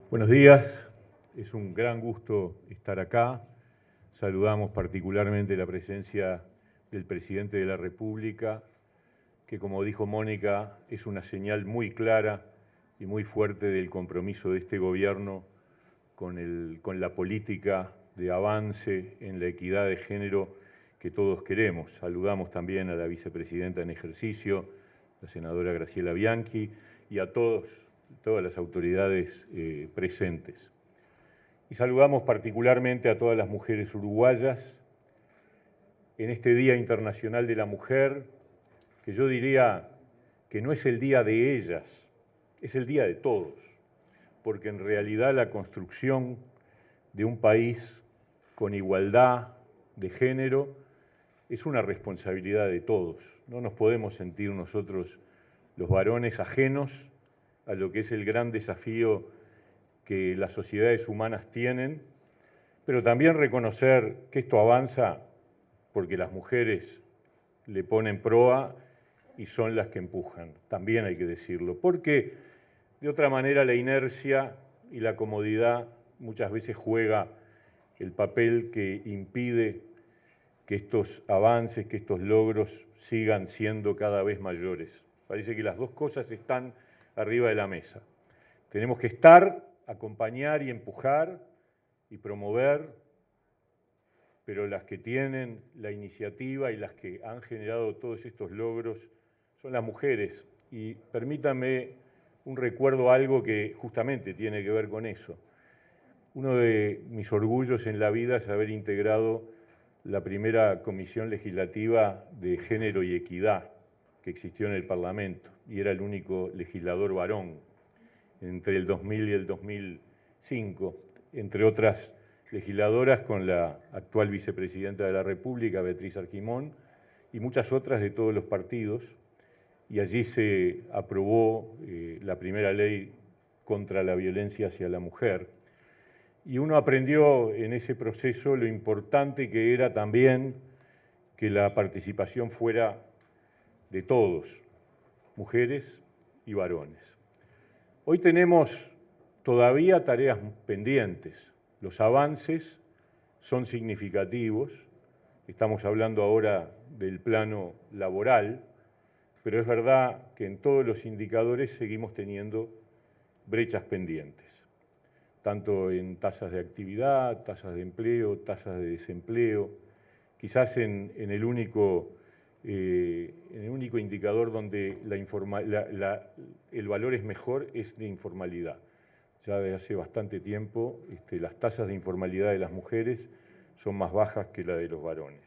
Buenos días, es un gran gusto estar acá. Saludamos particularmente la presencia del presidente de la República, que como dijo Mónica, es una señal muy clara y muy fuerte del compromiso de este gobierno con la política de avance en la equidad de género que todos queremos. Saludamos también a la vicepresidenta en ejercicio, la senadora Graciela Bianchi, y a todas las autoridades presentes. Y saludamos particularmente a todas las mujeres uruguayas en este Día Internacional de la Mujer, que yo diría que no es el día de ellas, es el día de todos, porque en realidad la construcción de un país con igualdad de género es una responsabilidad de todos. No nos podemos sentir nosotros, los varones, ajenos a lo que es el gran desafío que las sociedades humanas tienen, pero también reconocer que esto avanza porque las mujeres le ponen proa y son las que empujan, también hay que decirlo, porque de otra manera la inercia y la comodidad muchas veces juega el papel que impide que estos avances, que estos logros sigan siendo cada vez mayores. Parece que las dos cosas están arriba de la mesa. Tenemos que estar, acompañar y empujar y promover, pero las que tienen la iniciativa y las que han generado todos estos logros son las mujeres. Y permítanme un recuerdo, algo que justamente tiene que ver con eso. Uno de mis orgullos en la vida es haber integrado la primera comisión legislativa de género y equidad que existió en el Parlamento, y era el único legislador varón entre el 2000 y el 2005, entre otras legisladoras con la actual vicepresidenta de la República, Beatriz Argimón, y muchas otras de todos los partidos, y allí se aprobó la primera ley contra la violencia hacia la mujer. Y uno aprendió en ese proceso lo importante que era también que la participación fuera de todos, mujeres y varones. Hoy tenemos todavía tareas pendientes. Los avances son significativos. Estamos hablando ahora del plano laboral, pero es verdad que en todos los indicadores seguimos teniendo brechas pendientes, tanto en tasas de actividad, tasas de empleo, tasas de desempleo. Quizás en el único indicador donde el valor es mejor es de informalidad. Ya desde hace bastante tiempo las tasas de informalidad de las mujeres son más bajas que la de los varones.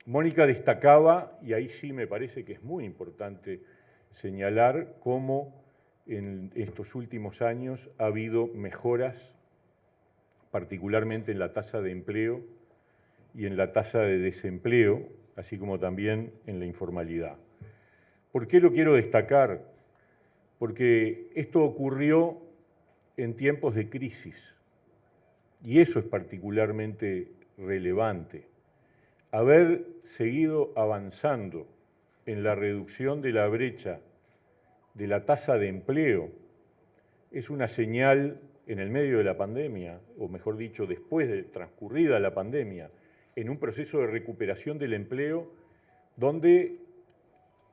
Mónica destacaba, y ahí sí me parece que es muy importante señalar cómo en estos últimos años ha habido mejoras, particularmente en la tasa de empleo y en la tasa de desempleo, así como también en la informalidad. ¿Por qué lo quiero destacar? Porque esto ocurrió en tiempos de crisis, y eso es particularmente relevante. Haber seguido avanzando en la reducción de la brecha de la tasa de empleo es una señal en el medio de la pandemia, o mejor dicho, después de transcurrida la pandemia, en un proceso de recuperación del empleo, donde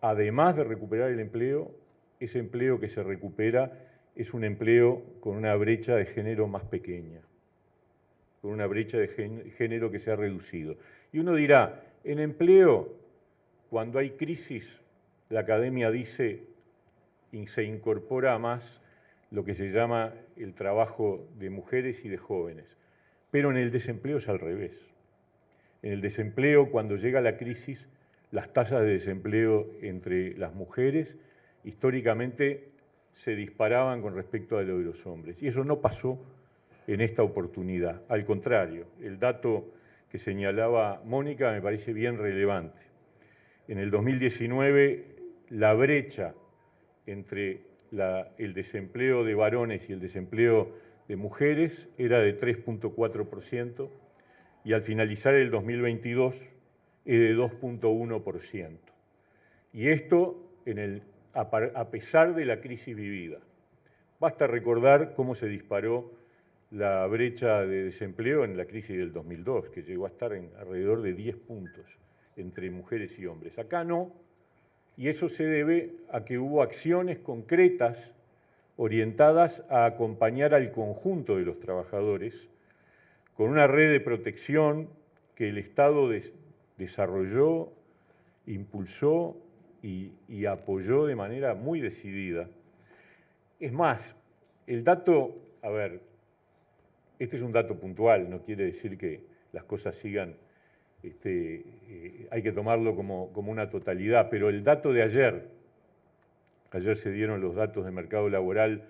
además de recuperar el empleo, ese empleo que se recupera es un empleo con una brecha de género más pequeña, con una brecha de género que se ha reducido. Y uno dirá, en empleo, cuando hay crisis, la academia dice, y se incorpora más lo que se llama el trabajo de mujeres y de jóvenes. Pero en el desempleo es al revés. En el desempleo, cuando llega la crisis, las tasas de desempleo entre las mujeres históricamente se disparaban con respecto a lo de los hombres. Y eso no pasó en esta oportunidad. Al contrario, el dato que señalaba Mónica me parece bien relevante. En el 2019, la brecha entre el desempleo de varones y el desempleo de mujeres era de 3,4%, y al finalizar el 2022 es de 2,1%. Y esto a pesar de la crisis vivida. Basta recordar cómo se disparó la brecha de desempleo en la crisis del 2002, que llegó a estar en alrededor de 10 puntos entre mujeres y hombres. Acá no, y eso se debe a que hubo acciones concretas orientadas a acompañar al conjunto de los trabajadores con una red de protección que el Estado desarrolló, impulsó y apoyó de manera muy decidida. Es más, el dato, a ver, este es un dato puntual, no quiere decir que las cosas sigan, hay que tomarlo como una totalidad, pero el dato de ayer se dieron los datos de mercado laboral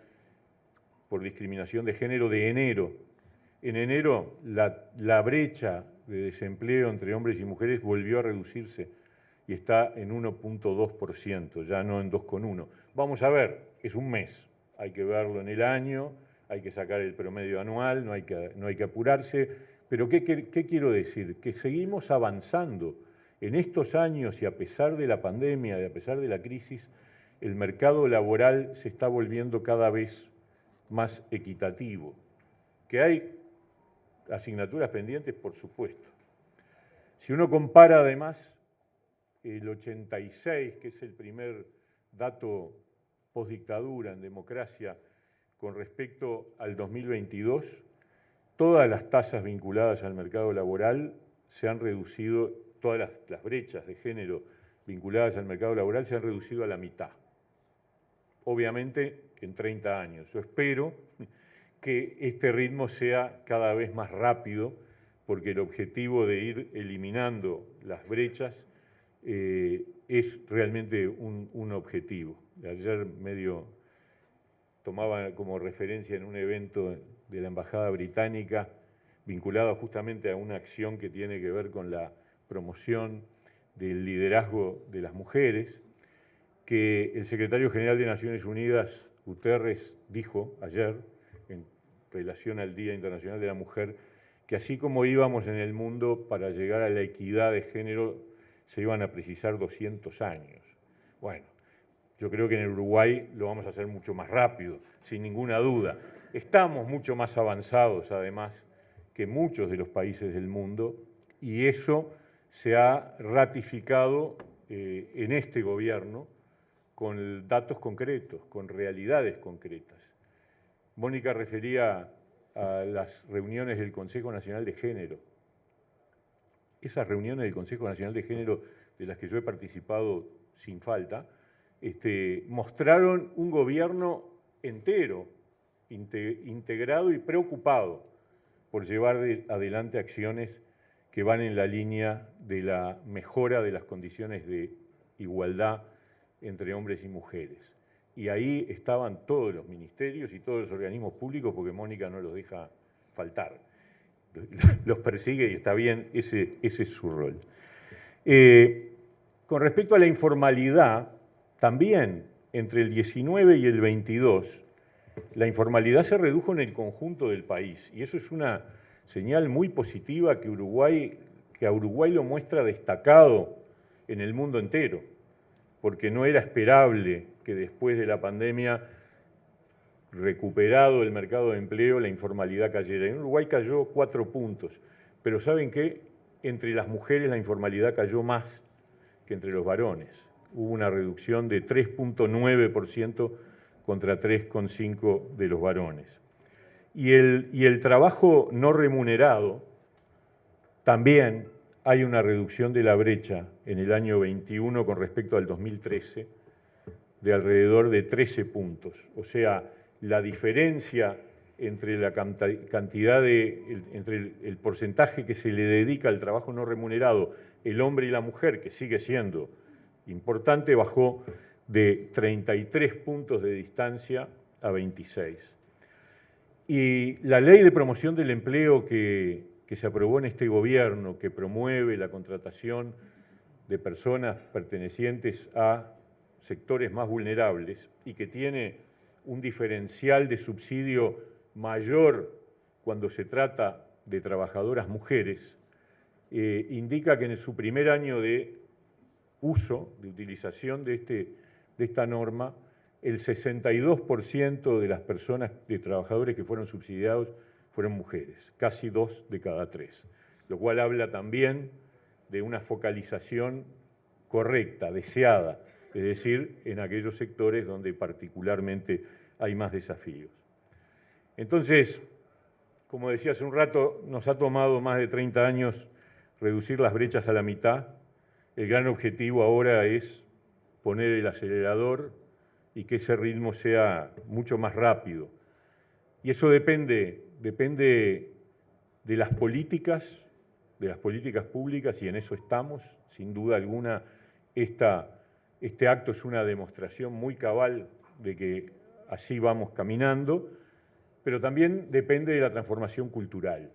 por discriminación de género de enero. En enero la brecha de desempleo entre hombres y mujeres volvió a reducirse y está en 1.2%, ya no en 2,1%. Vamos a ver, es un mes, hay que verlo en el año, hay que sacar el promedio anual, no hay que apurarse, pero ¿qué quiero decir? Que seguimos avanzando. En estos años y a pesar de la pandemia y a pesar de la crisis, el mercado laboral se está volviendo cada vez más equitativo. ¿Que hay asignaturas pendientes? Por supuesto. Si uno compara además el 86, que es el primer dato postdictadura en democracia, con respecto al 2022, todas las tasas vinculadas al mercado laboral se han reducido, todas las brechas de género vinculadas al mercado laboral se han reducido a la mitad. Obviamente en 30 años. Yo espero que este ritmo sea cada vez más rápido, porque el objetivo de ir eliminando las brechas es realmente un objetivo. Ayer medio tomaba como referencia en un evento de la Embajada Británica, vinculado justamente a una acción que tiene que ver con la promoción del liderazgo de las mujeres, que el secretario general de Naciones Unidas, Guterres, dijo ayer, en relación al Día Internacional de la Mujer, que así como íbamos en el mundo para llegar a la equidad de género, se iban a precisar 200 años. Bueno, yo creo que en el Uruguay lo vamos a hacer mucho más rápido, sin ninguna duda. Estamos mucho más avanzados, además, que muchos de los países del mundo, y eso se ha ratificado en este gobierno con datos concretos, con realidades concretas. Mónica refería a las reuniones del Consejo Nacional de Género. Esas reuniones del Consejo Nacional de Género, de las que yo he participado sin falta, mostraron un gobierno entero, integrado y preocupado por llevar adelante acciones que van en la línea de la mejora de las condiciones de igualdad entre hombres y mujeres. Y ahí estaban todos los ministerios y todos los organismos públicos, porque Mónica no los deja faltar. Los persigue y está bien, ese es su rol. Con respecto a la informalidad, también entre el 19 y el 22, la informalidad se redujo en el conjunto del país, y eso es una señal muy positiva que a Uruguay lo muestra destacado en el mundo entero, porque no era esperable que después de la pandemia, recuperado el mercado de empleo, la informalidad cayera. En Uruguay cayó 4 puntos, pero ¿saben qué? Entre las mujeres la informalidad cayó más que entre los varones. Hubo una reducción de 3.9% contra 3,5% de los varones. Y el trabajo no remunerado, también hay una reducción de la brecha en el año 21 con respecto al 2013 de alrededor de 13 puntos. O sea, la diferencia entre la cantidad entre el porcentaje que se le dedica al trabajo no remunerado, el hombre y la mujer, que sigue siendo importante, bajó de 33 puntos de distancia a 26. Y la ley de promoción del empleo que se aprobó en este gobierno, que promueve la contratación de personas pertenecientes a sectores más vulnerables y que tiene un diferencial de subsidio mayor cuando se trata de trabajadoras mujeres, indica que en su primer año de uso, de utilización de esta norma, el 62% de las personas, de trabajadores que fueron subsidiados, fueron mujeres, casi 2 de cada 3, lo cual habla también de una focalización correcta, deseada, es decir, en aquellos sectores donde particularmente hay más desafíos. Entonces, como decía hace un rato, nos ha tomado más de 30 años reducir las brechas a la mitad. El gran objetivo ahora es poner el acelerador y que ese ritmo sea mucho más rápido. Y eso depende de las políticas públicas, y en eso estamos. Sin duda alguna, este acto es una demostración muy cabal de que así vamos caminando, pero también depende de la transformación cultural.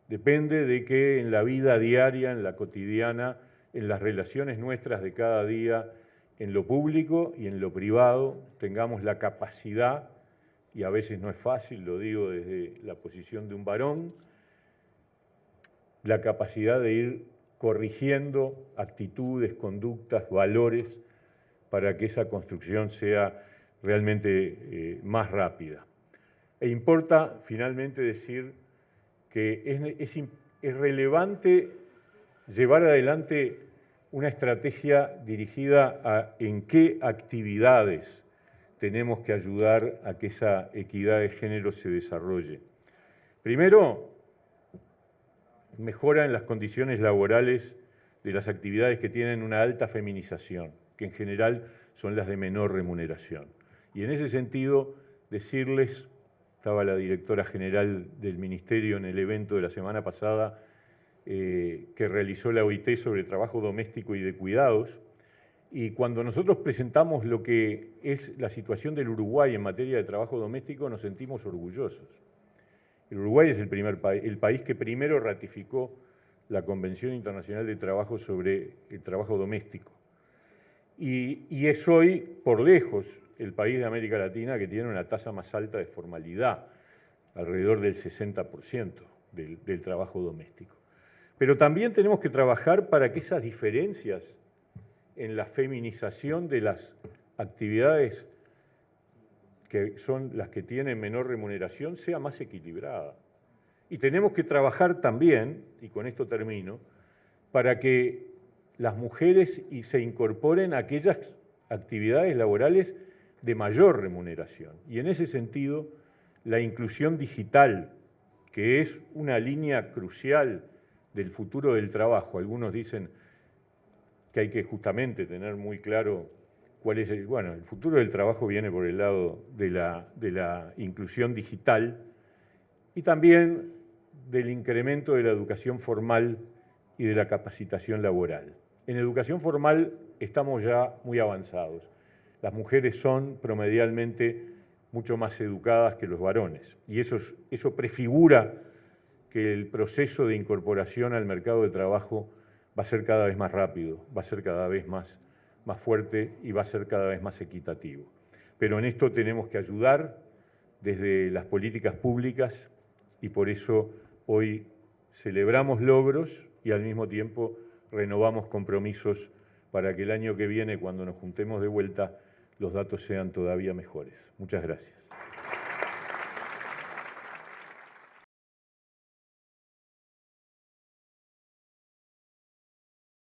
Depende de que en la vida diaria, en la cotidiana, en las relaciones nuestras de cada día, en lo público y en lo privado, tengamos la capacidad, y a veces no es fácil, lo digo desde la posición de un varón, la capacidad de ir corrigiendo actitudes, conductas, valores, para que esa construcción sea realmente más rápida. E importa finalmente decir que es relevante llevar adelante una estrategia dirigida a en qué actividades tenemos que ayudar a que esa equidad de género se desarrolle. Primero, mejora en las condiciones laborales de las actividades que tienen una alta feminización, que en general son las de menor remuneración. Y en ese sentido, decirles, estaba la directora general del Ministerio en el evento de la semana pasada que realizó la OIT sobre trabajo doméstico y de cuidados, y cuando nosotros presentamos lo que es la situación del Uruguay en materia de trabajo doméstico, nos sentimos orgullosos. El Uruguay es el país que primero ratificó la Convención Internacional de Trabajo sobre el trabajo doméstico. Y es hoy, por lejos, el país de América Latina que tiene una tasa más alta de formalidad, alrededor del 60% del trabajo doméstico. Pero también tenemos que trabajar para que esas diferencias en la feminización de las actividades que son las que tienen menor remuneración sea más equilibrada. Y tenemos que trabajar también, y con esto termino, para que las mujeres se incorporen a aquellas actividades laborales de mayor remuneración. Y en ese sentido, la inclusión digital, que es una línea crucial del futuro del trabajo. Algunos dicen que hay que justamente tener muy claro cuál es el futuro del trabajo viene por el lado de la inclusión digital y también del incremento de la educación formal y de la capacitación laboral. En educación formal estamos ya muy avanzados. Las mujeres son promedialmente mucho más educadas que los varones y eso prefigura que el proceso de incorporación al mercado de trabajo va a ser cada vez más rápido, va a ser cada vez más fuerte y va a ser cada vez más equitativo. Pero en esto tenemos que ayudar desde las políticas públicas y por eso hoy celebramos logros y al mismo tiempo renovamos compromisos para que el año que viene, cuando nos juntemos de vuelta, los datos sean todavía mejores. Muchas gracias.